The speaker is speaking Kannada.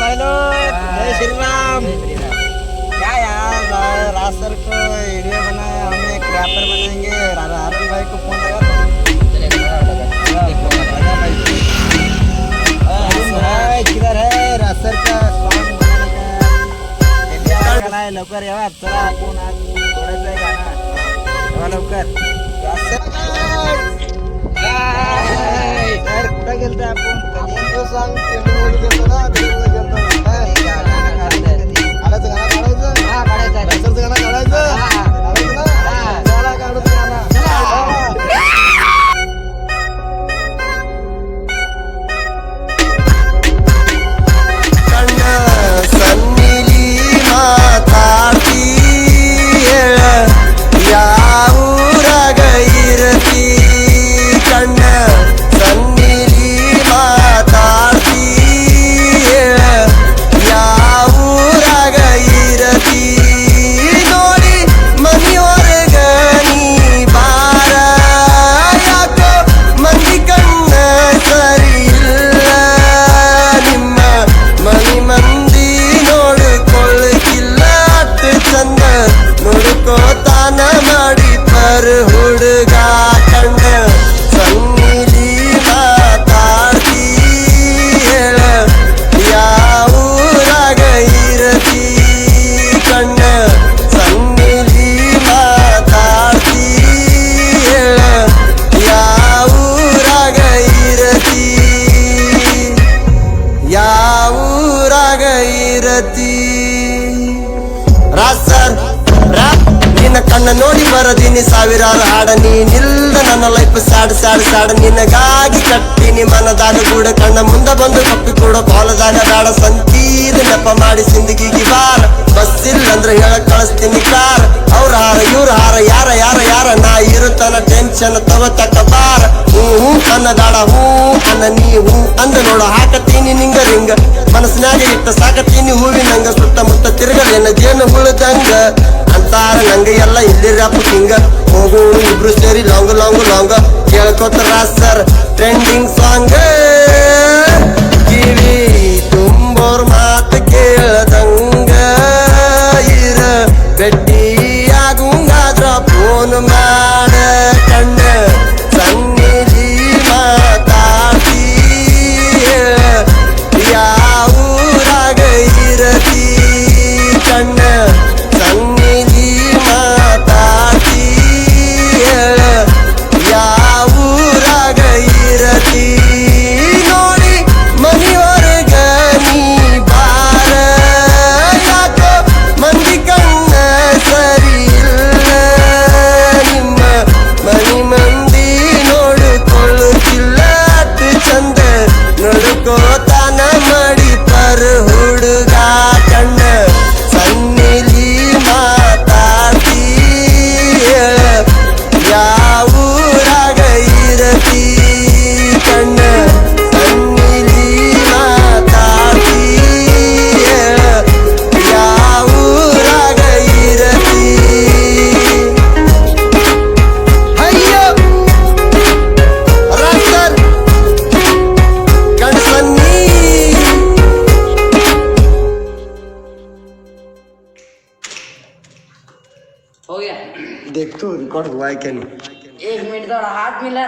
हेलो जय श्री राम। क्या यार राज सर को वीडियो बनाया, हमने एक रैपर बनाएंगे। हारून भाई को फोन लगा भाई किधर है राज सर का सॉन्ग बनाने का गाना है, लवकर यार चला आपण आज थोडासा गाणं लवकर राज सर कुठं गेलतो आपण सॉन्ग गेलतो ना गेलतो काढायचं गाणं काढायचं हा काढायचं गाणं काढायचं ना चला काढू गाणं ಕಣ್ಣ ನೋಡಿ ಬರದೀನಿ ಸಾವಿರಾರು ಹಾಡ ನೀನಿಲ್ದ ನನ್ನ ಲೈಫ್ ಸ್ಯಾಡ್ ಸ್ಯಾಡ್ ಸ್ಯಾಡ್ ನಿನಗಾಗಿ ಕಟ್ಟಿನಿ ಮನದಾಗ ಕೂಡ ಕಣ್ಣ ಮುಂದ ಬಂದು ಕಪ್ಪಿ ಕೂಡ ಕಾಲದಾಗ ಬೇಡ ಸಂತೀದ ನೆಪ ಮಾಡಿ ಸಿಂದಗಿಗೆ ಬಾರ ಬಸ್ ಇಲ್ಲಂದ್ರೆ ಹೇಳಕ್ ಕಳಿಸ್ತೀನಿ ಕಾರ್ ಅವ್ರ ಹಾರ ಇವ್ರ ಹಾರ ಯಾರ ಯಾರ ಯಾರ ನಾ ಇರುತ್ತನ ಟೆನ್ಷನ್ ತಗೋತಕ್ಕ ಬಾರ ಹೂ ಅನ್ನ ದಾಡ ಹೂ ಅನ್ನ ನೀ ಹೂ ಅಂದ ನೋಡ ಹಾಕತೀನಿ ನಿಂಗ ರಿಂಗ ಮನಸ್ಸಿನಾಗ ಇಟ್ಟ ಸಾಕತೀನಿ ಹೂವಿನಂಗ ಸುತ್ತಮುತ್ತ ತಿರುಗಲೇನ ಜೇನು ಹುಳದಂಗ ಅಂತಾರ ನಂಗ ಎಲ್ಲ ಇಲ್ಲಿ ರಪ್ಪ ಹಿಂಗ ಹೋಗು ಇಬ್ರು ಸೇರಿ ಲಾಂಗ್ ಲಾಂಗ್ ಲಾಂಗ್ ಕೇಳ್ಕೊತ ರಾಜ್ ಸರ್ ಟ್ರೆಂಡಿಂಗ್ ಸಾಂಗ್ ಕಿವಿ ತುಂಬೋರ್ ಮಾತು ಕೇಳದಂಗ ಇರ ಬೆಟ್ಟಿ ಆಗುಂಗಾದ್ರ ಫೋನ್ ಮಾಡ ಕಣ್ಣ ಸನ್ನಿಧಿ ಮಾತಾಡಿ ಯಾವೂರಾಗ ಇರತಿ ಕಣ್ಣ ಸನ್ನಿಧಿ ಮಾತಾಡಿ ಯಾವೂರಾಗ ಇರತಿ ನೋಡಿ ಮನಿವರೆಗ ನೀ ಬಾರ ಯಾಕೋ ಮಂದಿ ಕಣ್ಣ ಸರಿ ಇಲ್ಲ ನಿಮ್ಮ ಮನಿ ಮಂದಿ ನೋಡಿಕೊಳ್ಳುತ್ತಿಲ್ಲ ಅಷ್ಟು ಚಂದ ನೋಡ್ಕೋತಾನ ಮಾಡಿ ಪರ್ ಹುಡುಗ ಕಣ್ಣ ಸನ್ನಿಲಿ ಮಾತಾಡಿ ಯಾವೂರಾಗ ಇರತಿ ಕಣ್ಣ ಸನ್ನಿಲಿ ಮಾತಾಡಿ ಯಾವೂರಾಗ ಇರತಿ ಅಯ್ಯೋ ರಾಜ್ ಸರ್ ಕಣ್ಸನ್ನಿ हो गया। देख तो रिकॉर्ड हुआ है क्या नहीं 1 मिनट थोड़ा हाथ मिला।